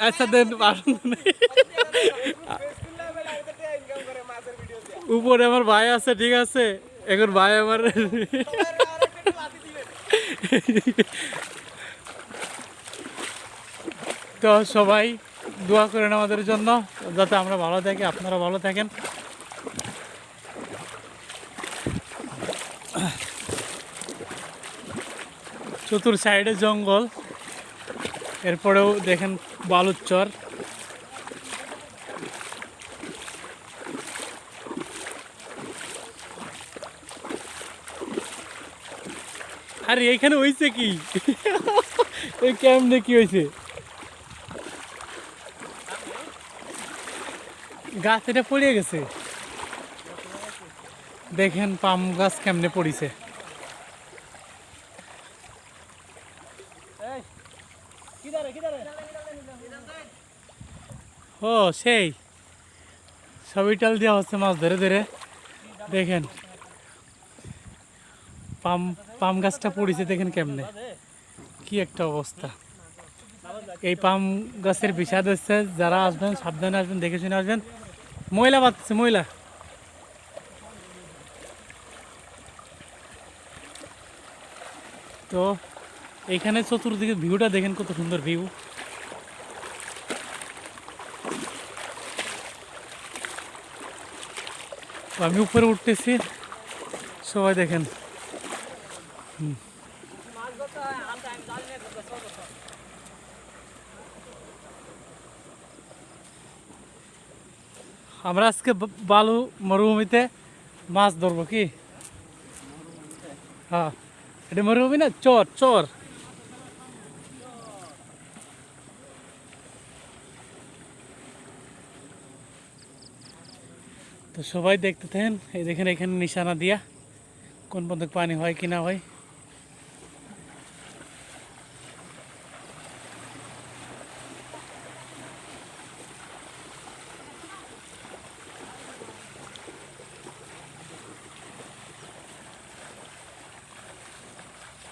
আচ্ছা দেন উপরে আমার ভাই আছে, ঠিক আছে, এখন ভাই আমার তো সবাই দোয়া করেন আমাদের জন্য, যাতে আমরা ভালো থাকি, আপনারা ভালো থাকেন। চতুর সাইডে জঙ্গল, এরপরেও দেখেন বালুর চর। আরে এইখানে হয়েছে কি? এই কেমনে কি হয়েছে? গাছ এটা পড়ে গেছে, দেখেন পাম গাছ কেমনে পড়িছে। ও সেই সবিটাল দেওয়া হচ্ছে মাছ ধরে ধরে, দেখেন পাম পাম গাছটা পড়েছে, দেখেন কেমনে, কি একটা অবস্থা। এই পাম গাছের বিষাদ হচ্ছে, যারা আসবেন সাবধানে আসবেন, দেখে শুনে আসবেন। ময়লা বাঁধছে, ময়লা। তো এইখানে চতুর্দিকে ভিউটা দেখেন, কত সুন্দর ভিউ। তো আমি উপরে উঠতেছি, সবাই দেখেন। আমরা আজকে বালু মরুভূমিতে মাছ ধরবো কি? হ্যাঁ, এটা মরুভূমি না, চর চর। তো সবাই দেখতে থাকেন, এই দেখেন এখানে নিশানা দিয়া, কোন পর্যন্ত পানি হয় কি না হয়।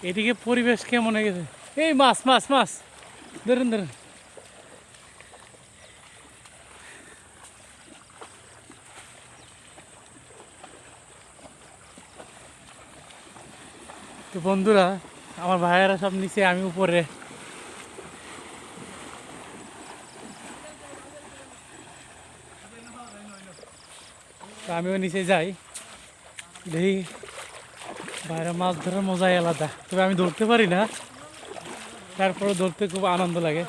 এদিকে পরিবেশ কেমন হয়ে গেছে। এই মাছ মাছ মাছ, ধরেন ধরেন। তো বন্ধুরা, আমার ভাইয়েরা সব নিচে, আমি উপরে। তো আমিও নিচে যাই, দেখি বাইরে মাছ ধরার মজাই আলাদা। তবে আমি ধরতে পারি না, তারপরে ধরতে খুব আনন্দ লাগে।